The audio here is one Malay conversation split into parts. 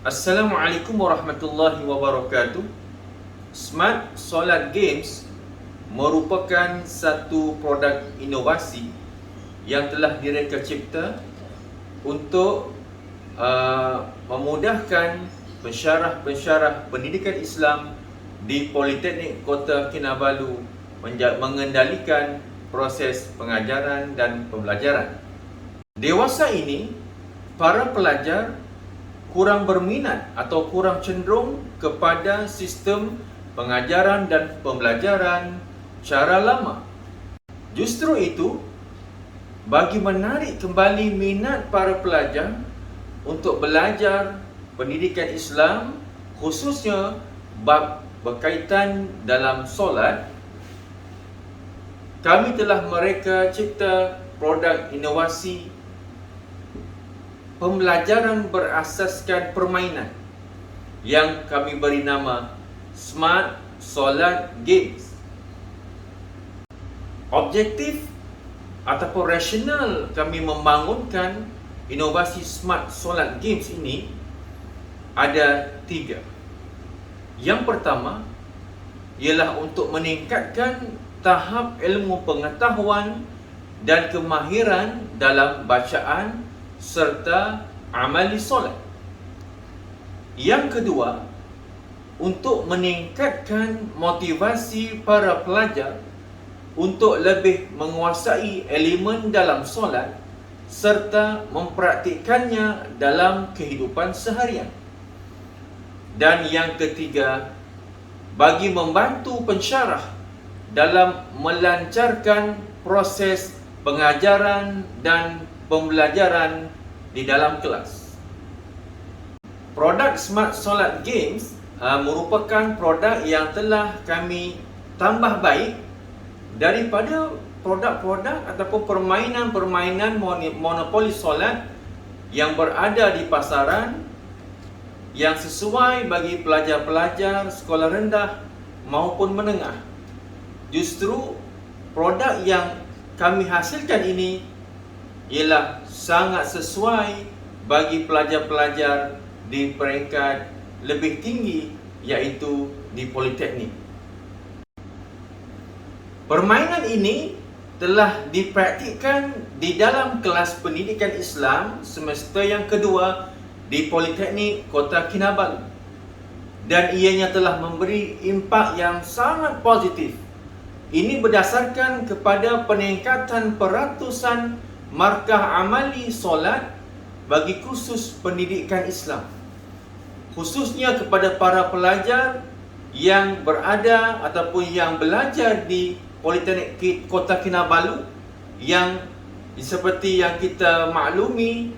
Assalamualaikum warahmatullahi wabarakatuh. Smart Solar Games merupakan satu produk inovasi yang telah direka cipta untuk memudahkan pensyarah-pensyarah pendidikan Islam di Politeknik Kota Kinabalu mengendalikan proses pengajaran dan pembelajaran. Dewasa ini, para pelajar kurang berminat atau kurang cenderung kepada sistem pengajaran dan pembelajaran cara lama. Justru itu, bagi menarik kembali minat para pelajar untuk belajar pendidikan Islam, khususnya bab berkaitan dalam solat, kami telah mereka cipta produk inovasi pembelajaran berasaskan permainan yang kami beri nama Smart Solar Games. Objektif ataupun rasional kami membangunkan inovasi Smart Solar Games ini ada 3. Yang pertama ialah untuk meningkatkan tahap ilmu pengetahuan dan kemahiran dalam bacaan serta amali solat. Yang kedua, untuk meningkatkan motivasi para pelajar untuk lebih menguasai elemen dalam solat serta mempraktikkannya dalam kehidupan seharian. Dan yang ketiga, bagi membantu pensyarah dalam melancarkan proses pengajaran dan pembelajaran di dalam kelas. Produk Smart Solat Games merupakan produk yang telah kami tambah baik daripada produk-produk ataupun permainan-permainan monopoli solat yang berada di pasaran yang sesuai bagi pelajar-pelajar sekolah rendah maupun menengah. Justru produk yang kami hasilkan ini ialah sangat sesuai bagi pelajar-pelajar di peringkat lebih tinggi, iaitu di Politeknik. Permainan ini telah dipraktikkan di dalam kelas pendidikan Islam semester yang kedua di Politeknik Kota Kinabalu, dan ianya telah memberi impak yang sangat positif. Ini berdasarkan kepada peningkatan peratusan markah amali solat bagi kursus pendidikan Islam, khususnya kepada para pelajar yang berada ataupun yang belajar di Politeknik Kota Kinabalu, yang seperti yang kita maklumi,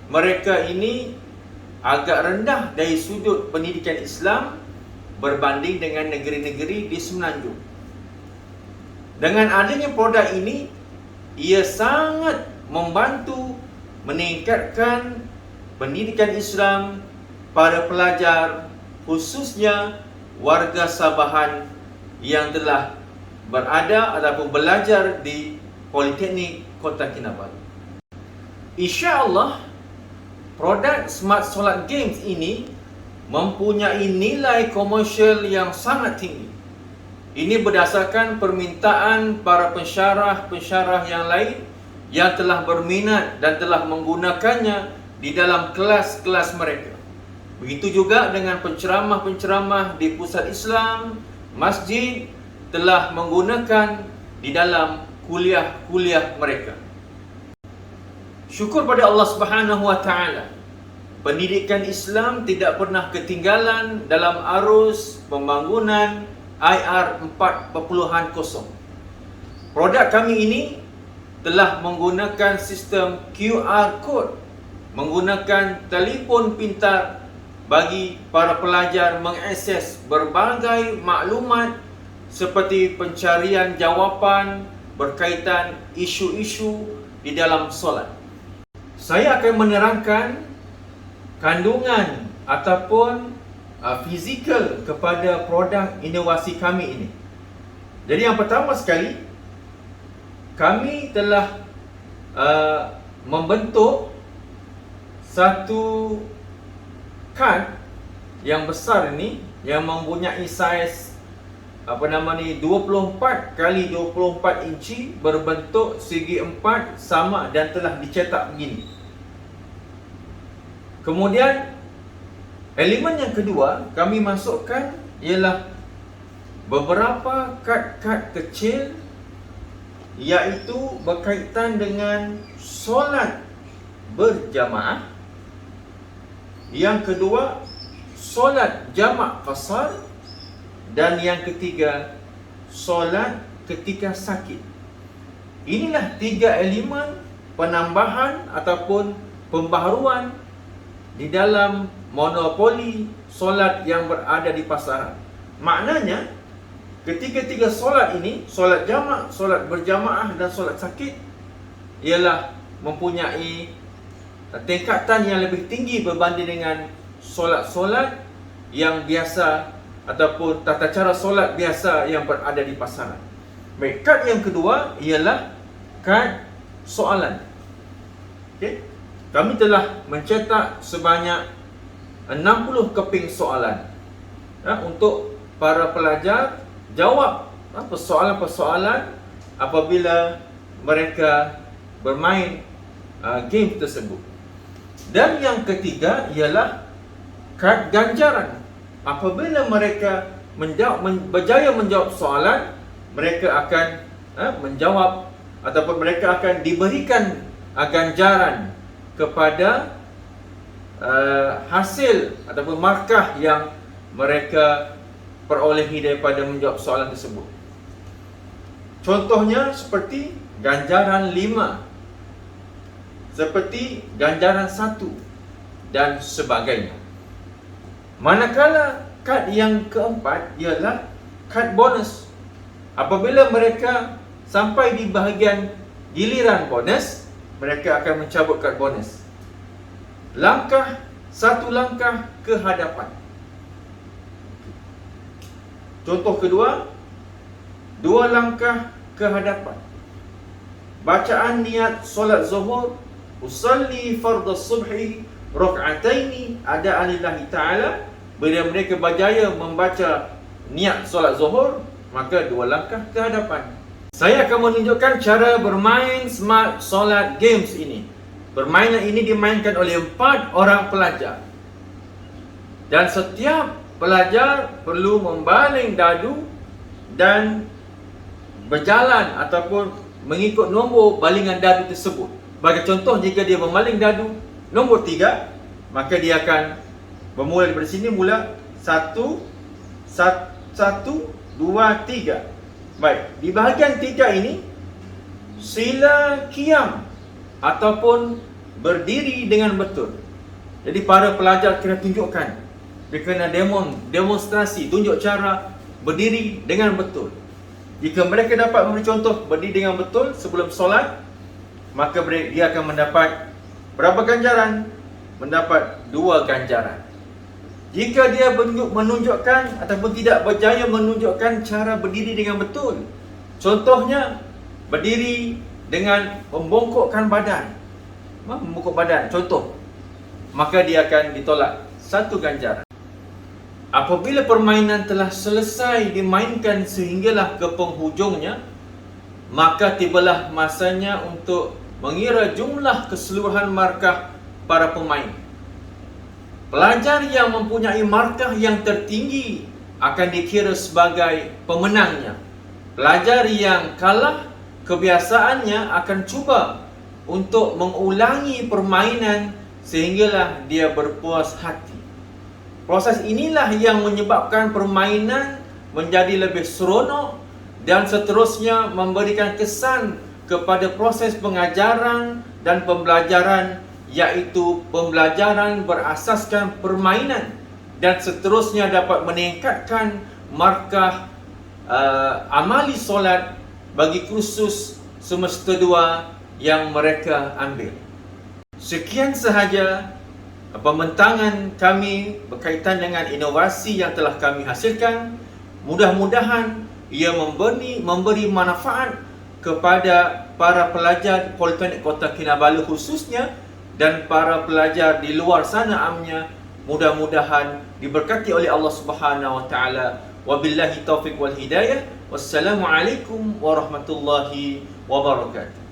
mereka ini agak rendah dari sudut pendidikan Islam berbanding dengan negeri-negeri di Semenanjung. Dengan adanya produk ini, ia sangat membantu meningkatkan pendidikan Islam para pelajar, khususnya warga Sabahan yang telah berada ataupun belajar di Politeknik Kota Kinabalu. InsyaAllah, produk Smart Solat Games ini mempunyai nilai komersial yang sangat tinggi. Ini berdasarkan permintaan para pensyarah-pensyarah yang lain yang telah berminat dan telah menggunakannya di dalam kelas-kelas mereka. Begitu juga dengan penceramah-penceramah di pusat Islam, masjid telah menggunakan di dalam kuliah-kuliah mereka. Syukur pada Allah Subhanahu wa taala. Pendidikan Islam tidak pernah ketinggalan dalam arus pembangunan IR 4.0. Produk kami ini telah menggunakan sistem QR code, menggunakan telefon pintar bagi para pelajar mengakses berbagai maklumat seperti pencarian jawapan berkaitan isu-isu di dalam solat. Saya akan menerangkan kandungan ataupun fizikal kepada produk inovasi kami ini. Jadi yang pertama sekali, kami telah membentuk satu kad yang besar ini yang mempunyai saiz 24 kali 24 inci berbentuk segi empat sama dan telah dicetak begini. Kemudian elemen yang kedua kami masukkan ialah beberapa kad-kad kecil, iaitu berkaitan dengan solat berjamaah. Yang kedua, solat jamak qasar. Dan yang ketiga, solat ketika sakit. Inilah 3 elemen penambahan ataupun pembaharuan di dalam monopoli solat yang berada di pasaran. Maknanya, ketiga-tiga solat ini, solat jamak, solat berjamaah dan solat sakit, ialah mempunyai tingkatan yang lebih tinggi berbanding dengan solat-solat yang biasa ataupun tata cara solat biasa yang berada di pasaran. Baik, kad yang kedua ialah kad soalan. Okey. Kami telah mencetak sebanyak 60 keping soalan untuk para pelajar jawab persoalan-persoalan apabila mereka bermain game tersebut. Dan yang ketiga ialah kad ganjaran. Apabila mereka berjaya menjawab soalan, mereka akan menjawab ataupun mereka akan diberikan ganjaran kepada hasil ataupun markah yang mereka perolehi daripada menjawab soalan tersebut. Contohnya seperti ganjaran 5, seperti ganjaran 1 dan sebagainya. Manakala kad yang keempat ialah kad bonus. Apabila mereka sampai di bahagian giliran bonus, mereka akan mencabut kad bonus. Satu langkah ke hadapan. Contoh kedua, 2 langkah ke hadapan. Bacaan niat solat zuhur, usalli fardhu subhi rak'ataini adaan lillahi ta'ala. Bila mereka berjaya membaca niat solat zuhur, maka 2 langkah ke hadapan. Saya akan menunjukkan cara bermain smart solat games ini. Permainan ini dimainkan oleh 4 orang pelajar. Dan setiap pelajar perlu membaling dadu dan berjalan ataupun mengikut nombor balingan dadu tersebut. Bagi contoh, jika dia membaling dadu nombor 3, maka dia akan bermula daripada sini, mula 1, 2, 3. Baik, di bahagian 3 ini sila qiyam ataupun berdiri dengan betul. Jadi para pelajar kena tunjukkan, dia kena demonstrasi, tunjuk cara berdiri dengan betul. Jika mereka dapat memberi contoh berdiri dengan betul sebelum solat, maka dia akan mendapat berapa ganjaran? Mendapat 2 ganjaran. Jika dia menunjukkan ataupun tidak berjaya menunjukkan cara berdiri dengan betul, contohnya berdiri dengan membongkokkan badan, contoh, maka dia akan ditolak 1 ganjaran. Apabila permainan telah selesai dimainkan sehinggalah ke penghujungnya, maka tibalah masanya untuk mengira jumlah keseluruhan markah para pemain. Pelajar yang mempunyai markah yang tertinggi akan dikira sebagai pemenangnya. Pelajar yang kalah, kebiasaannya akan cuba untuk mengulangi permainan sehinggalah dia berpuas hati. Proses inilah yang menyebabkan permainan menjadi lebih seronok dan seterusnya memberikan kesan kepada proses pengajaran dan pembelajaran, iaitu pembelajaran berasaskan permainan, dan seterusnya dapat meningkatkan markah amali solat bagi kursus semester 2 yang mereka ambil. Sekian sahaja pembentangan kami berkaitan dengan inovasi yang telah kami hasilkan. Mudah-mudahan ia memberi manfaat kepada para pelajar Politeknik Kota Kinabalu khususnya, dan para pelajar di luar sana amnya mudah-mudahan diberkati oleh Allah Subhanahu wa taala. Wabillahi taufiq wal hidayah. Wassalamualaikum warahmatullahi wabarakatuh.